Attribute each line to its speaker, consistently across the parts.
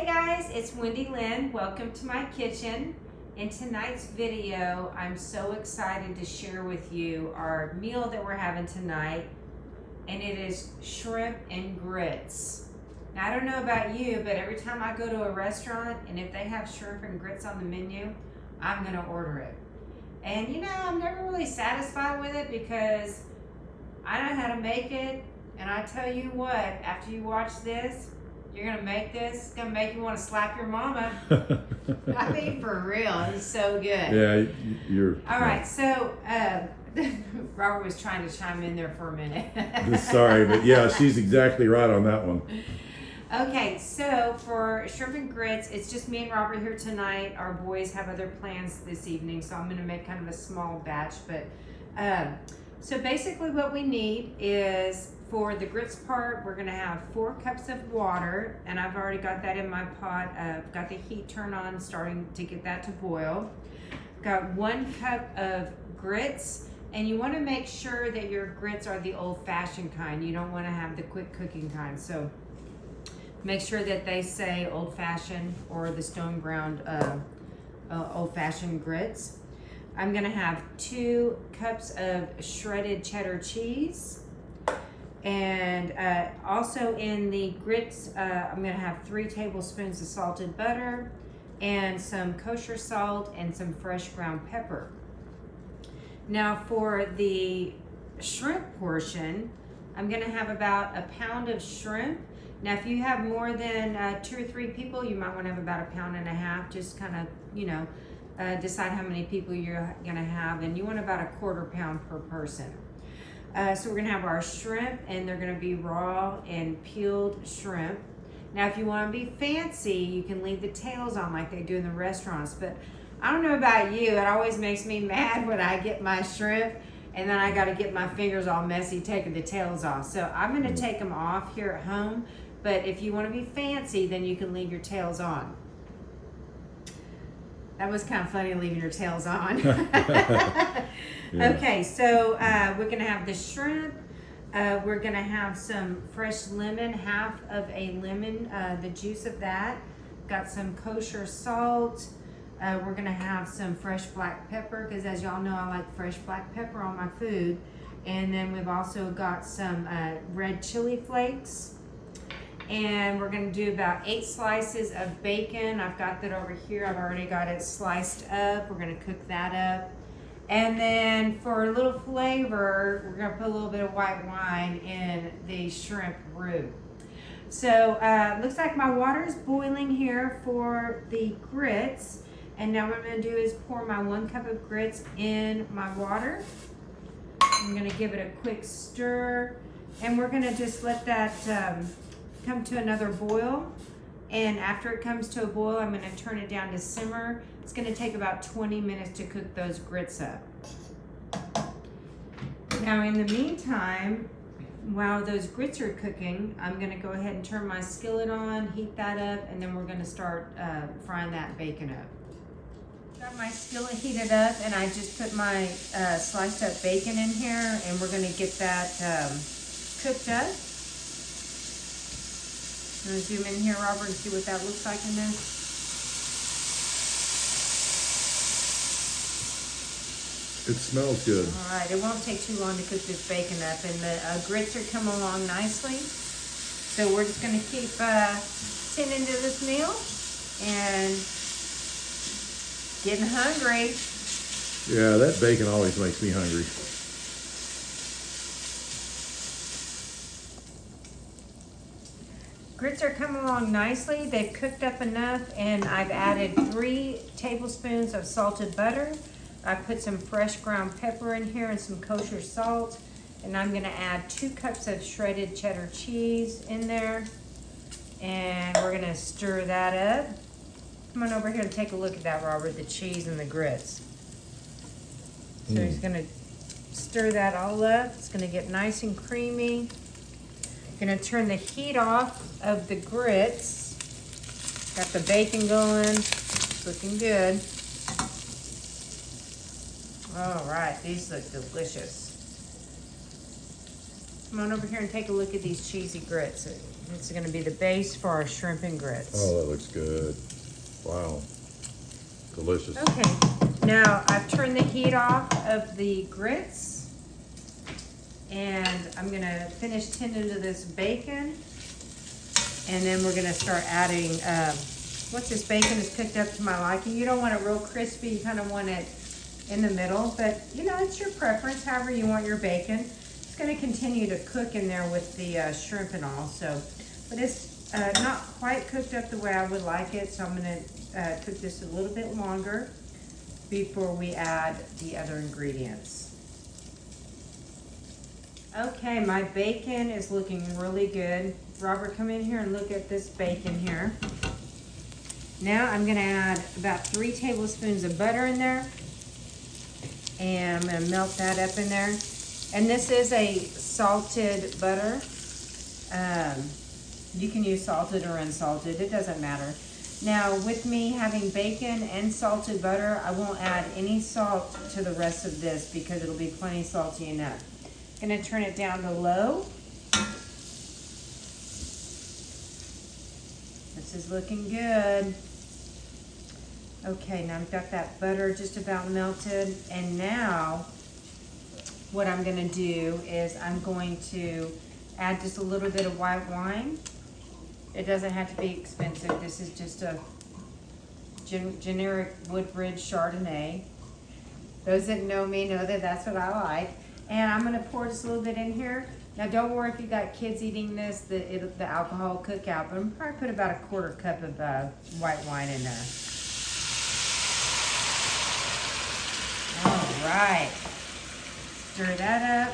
Speaker 1: Hey guys, it's Wendy Lynn. Welcome to my kitchen. In tonight's video, I'm so excited to share with you our meal that we're having tonight, and it is shrimp and grits. Now, I don't know about you, but every time I go to a restaurant and if they have shrimp and grits on the menu, I'm gonna order it. And you know, I'm never really satisfied with it because I know how to make it, and I tell you what, after you watch this, you're gonna make this, it's gonna make you want to slap your mama. I mean, for real, it's so good.
Speaker 2: Yeah, you're.
Speaker 1: All right, so Robert was trying to chime in there for a minute.
Speaker 2: Sorry, but yeah, she's exactly right on that one.
Speaker 1: Okay, so for shrimp and grits, it's just me and Robert here tonight. Our boys have other plans this evening, so I'm gonna make kind of a small batch. But so basically, what we need is, for the grits part, we're gonna have 4 cups of water, and I've already got that in my pot. Got the heat turned on, starting to get that to boil. Got 1 cup of grits, and you wanna make sure that your grits are the old-fashioned kind. You don't wanna have the quick cooking kind. So make sure that they say old-fashioned or the stone ground old-fashioned grits. I'm gonna have 2 cups of shredded cheddar cheese. And also in the grits, I'm gonna have 3 tablespoons of salted butter and some kosher salt and some fresh ground pepper. Now for the shrimp portion, I'm gonna have about a pound of shrimp. Now if you have more than 2 or 3 people, you might wanna have about a pound and a half, just kind of, you know, decide how many people you're gonna have, and you want about a 1/4 pound per person. So we're gonna have our shrimp, and they're gonna be raw and peeled shrimp. Now if you wanna be fancy, you can leave the tails on like they do in the restaurants, but I don't know about you, it always makes me mad when I get my shrimp and then I gotta get my fingers all messy taking the tails off. So I'm gonna take them off here at home, but if you wanna be fancy, then you can leave your tails on. That was kind of funny, leaving your tails on.
Speaker 2: Yeah.
Speaker 1: Okay, so we're gonna have the shrimp. We're gonna have some fresh lemon, half of a lemon, the juice of that. Got some kosher salt. We're gonna have some fresh black pepper, because as y'all know, I like fresh black pepper on my food. And then we've also got some red chili flakes. And we're gonna do about 8 slices of bacon. I've got that over here. I've already got it sliced up. We're gonna cook that up. And then for a little flavor, we're gonna put a little bit of white wine in the shrimp roux. So looks like my water is boiling here for the grits. And now what I'm gonna do is pour my 1 cup of grits in my water. I'm gonna give it a quick stir. And we're gonna just let that come to another boil. And after it comes to a boil, I'm gonna turn it down to simmer. It's gonna take about 20 minutes to cook those grits up. Now in the meantime, while those grits are cooking, I'm gonna go ahead and turn my skillet on, heat that up, and then we're gonna start frying that bacon up. Got my skillet heated up, and I just put my sliced up bacon in here, and we're gonna get that cooked up. I'm gonna zoom in here, Robert, and see what that looks like in there.
Speaker 2: It smells good.
Speaker 1: All right, it won't take too long to cook this bacon up, and the grits are coming along nicely. So we're just gonna keep tending to this meal and getting hungry.
Speaker 2: Yeah, that bacon always makes me hungry.
Speaker 1: Grits are coming along nicely. They've cooked up enough, and I've added 3 tablespoons of salted butter. I put some fresh ground pepper in here and some kosher salt, and I'm gonna add 2 cups of shredded cheddar cheese in there, and we're gonna stir that up. Come on over here and take a look at that, Robert, the cheese and the grits. So he's gonna stir that all up. It's gonna get nice and creamy. Gonna turn the heat off of the grits. Got the bacon going, it's looking good. All right, these look delicious. Come on over here and take a look at these cheesy grits. This is gonna be the base for our shrimp and grits.
Speaker 2: Oh, that looks good. Wow. Delicious.
Speaker 1: Okay, now I've turned the heat off of the grits, and I'm gonna finish tending to this bacon, and then we're gonna start adding, once this bacon is cooked up to my liking, you don't want it real crispy, you kind of want it in the middle, but you know, it's your preference, however you want your bacon. It's gonna continue to cook in there with the shrimp and all, so, but it's not quite cooked up the way I would like it, so I'm gonna cook this a little bit longer before we add the other ingredients. Okay, my bacon is looking really good. Robert, come in here and look at this bacon here. Now I'm gonna add about 3 tablespoons of butter in there, and I'm gonna melt that up in there. And this is a salted butter. You can use salted or unsalted, it doesn't matter. Now, with me having bacon and salted butter, I won't add any salt to the rest of this because it'll be plenty salty enough. Gonna turn it down to low. This is looking good. Okay, now I've got that butter just about melted, and now what I'm gonna do is I'm going to add just a little bit of white wine. It doesn't have to be expensive. This is just a generic Woodbridge Chardonnay. Those that know me know that that's what I like. And I'm gonna pour just a little bit in here. Now don't worry if you got kids eating this, the alcohol will cook out, but I'm probably put about a 1/4 cup of white wine in there. All right, stir that up.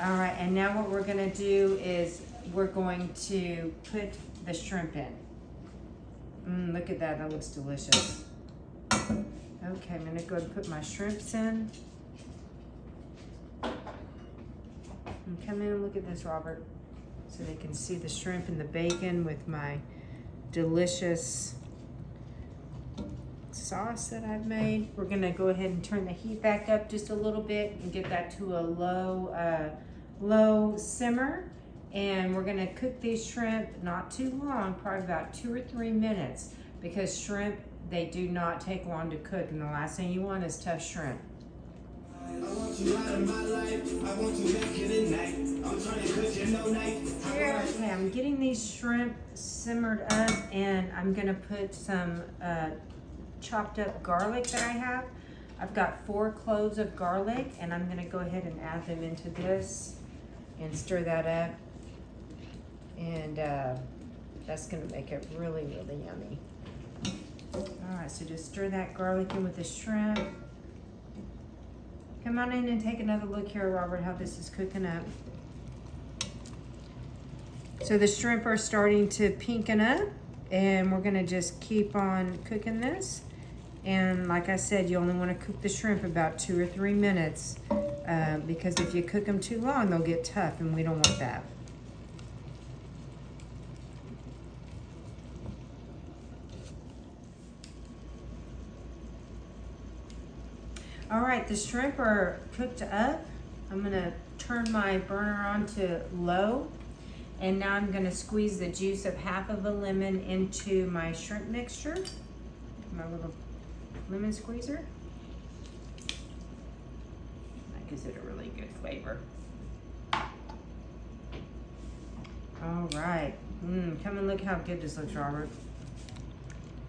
Speaker 1: All right, and now what we're gonna do is we're going to put the shrimp in. Look at that, that looks delicious. Okay, I'm gonna go ahead and put my shrimps in. And come in and look at this, Robert, so they can see the shrimp and the bacon with my delicious sauce that I've made. We're gonna go ahead and turn the heat back up just a little bit and get that to a low simmer. And we're gonna cook these shrimp not too long, probably about 2 or 3 minutes, because shrimp, they do not take long to cook, and the last thing you want is tough shrimp. Okay, I'm getting these shrimp simmered up, and I'm gonna put some chopped up garlic that I have. I've got 4 cloves of garlic, and I'm gonna go ahead and add them into this and stir that up. And that's gonna make it really, really yummy. All right, so just stir that garlic in with the shrimp. Come on in and take another look here, Robert, how this is cooking up. So the shrimp are starting to pinken up, and we're gonna just keep on cooking this. And like I said, you only wanna cook the shrimp about 2 or 3 minutes because if you cook them too long, they'll get tough, and we don't want that. All right, the shrimp are cooked up. I'm gonna turn my burner on to low, and now I'm gonna squeeze the juice of half of a lemon into my shrimp mixture, my little lemon squeezer. That gives it a really good flavor. All right, come and look how good this looks, Robert.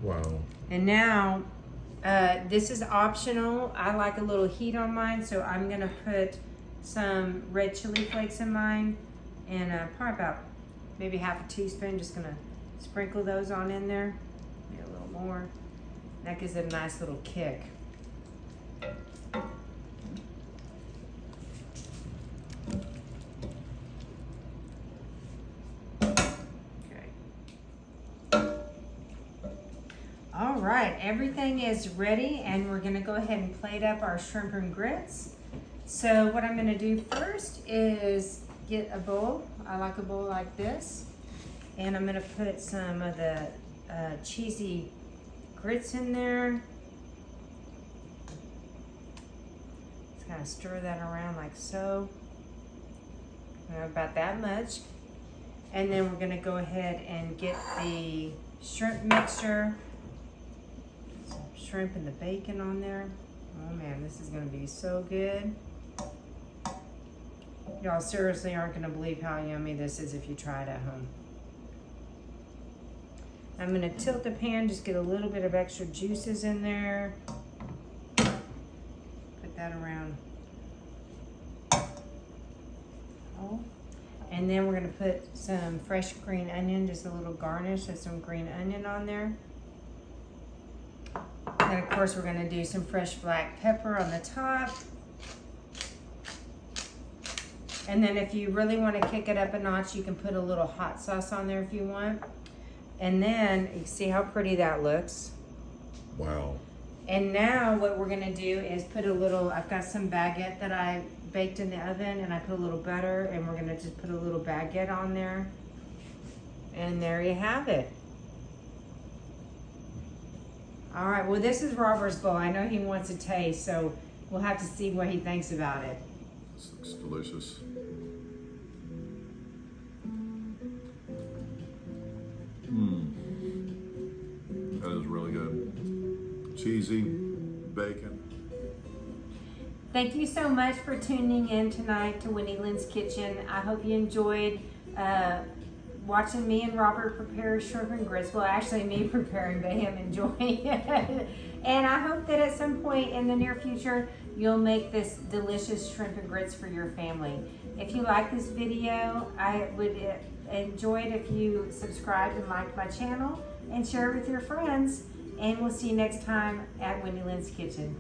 Speaker 2: Wow.
Speaker 1: And now, this is optional. I like a little heat on mine, so I'm gonna put some red chili flakes in mine, and probably about maybe half a teaspoon. Just gonna sprinkle those on in there, maybe a little more. That gives it a nice little kick. All right, everything is ready, and we're gonna go ahead and plate up our shrimp and grits. So what I'm gonna do first is get a bowl. I like a bowl like this. And I'm gonna put some of the cheesy grits in there. Just kind of stir that around like so. About that much. And then we're gonna go ahead and get the shrimp mixture. Some shrimp and the bacon on there. Oh man, this is gonna be so good. Y'all seriously aren't gonna believe how yummy this is if you try it at home. I'm gonna tilt the pan, just get a little bit of extra juices in there. Put that around. Oh. And then we're gonna put some fresh green onion, just a little garnish of some green onion on there. And of course we're gonna do some fresh black pepper on the top. And then if you really want to kick it up a notch, you can put a little hot sauce on there if you want. And then you see how pretty that looks.
Speaker 2: Wow.
Speaker 1: And now what we're gonna do is put a little, I've got some baguette that I baked in the oven, and I put a little butter, and we're gonna just put a little baguette on there. And there you have it. All right, well this is Robert's bowl. I know he wants a taste, so we'll have to see what he thinks about it.
Speaker 2: This looks delicious. That is really good. Cheesy, bacon.
Speaker 1: Thank you so much for tuning in tonight to Wendy Lynn's Kitchen. I hope you enjoyed watching me and Robert prepare shrimp and grits. Well, actually me preparing, but him enjoying it. And I hope that at some point in the near future, you'll make this delicious shrimp and grits for your family. If you like this video, I would enjoy it if you subscribed and liked my channel and share it with your friends. And we'll see you next time at Wendy Lynn's Kitchen.